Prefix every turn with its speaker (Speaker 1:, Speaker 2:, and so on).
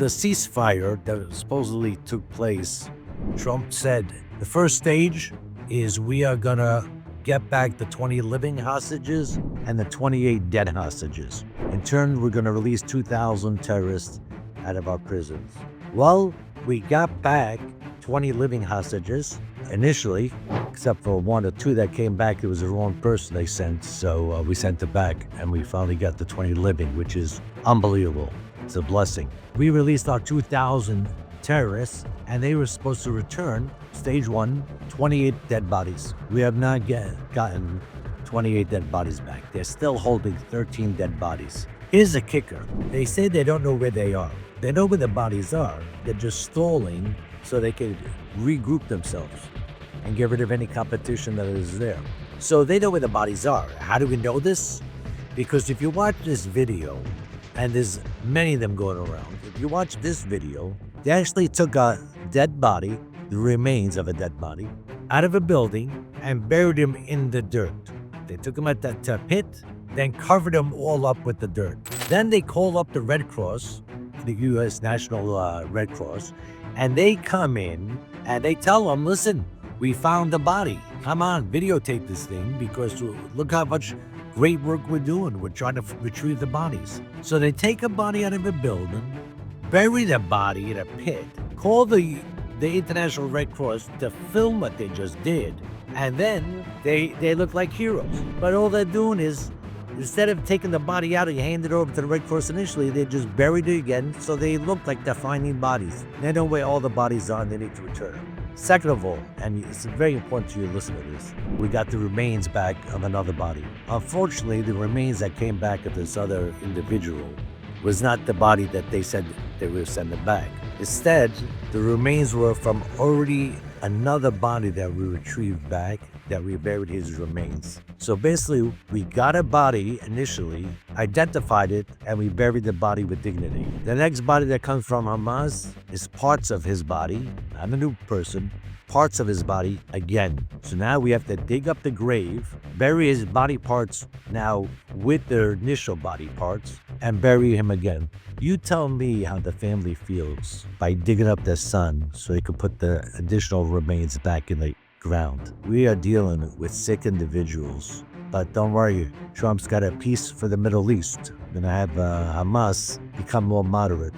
Speaker 1: the ceasefire that supposedly took place, Trump said the first stage is we are gonna get back the 20 living hostages and the 28 dead hostages. In turn, we're gonna release 2,000 terrorists out of our prisons. Well, we got back 20 living hostages initially, except for one or two that came back. It was the wrong person they sent, so we sent it back, and we finally got the 20 living, which is unbelievable. It's a blessing. We released our 2,000 terrorists, and they were supposed to return, stage one, 28 dead bodies. We have not gotten 28 dead bodies back. They're still holding 13 dead bodies. Here's the kicker. They say they don't know where they are. They know where the bodies are. They're just stalling so they can regroup themselves and get rid of any competition that is there. So they know where the bodies are. How do we know this? Because if you watch this video, and there's many of them going around, if you watch this video, they actually took a dead body, the remains of a dead body, out of a building and buried him in the dirt. They took him at that pit, then covered him all up with the dirt. Then they called up the Red Cross, the U.S. National Red Cross, and they come in and they tell them, listen, we found the body. Come on, videotape this thing because look how much great work we're doing. We're trying to retrieve the bodies. So they take a body out of a building, bury the body in a pit, call the International Red Cross to film what they just did, and then they look like heroes. But all they're doing is, instead of taking the body out and hand it over to the Red Cross initially, they just buried it again, so they look like they're finding bodies. They know where all the bodies are and they need to return them. Second of all, and it's very important to you to listen to this, we got the remains back of another body. Unfortunately, the remains that came back of this other individual was not the body that they said they were sending back. Instead, the remains were from already another body that we retrieved back, that we buried his remains. So basically, we got a body initially, identified it, and we buried the body with dignity. The next body that comes from Hamas is parts of his body, not a new person, parts of his body again. So now we have to dig up the grave, bury his body parts now with their initial body parts, and bury him again. You tell me how the family feels by digging up their son so they could put the additional remains back in the ground. We are dealing with sick individuals, but don't worry, Trump's got a peace for the Middle East. We're gonna have Hamas become more moderate.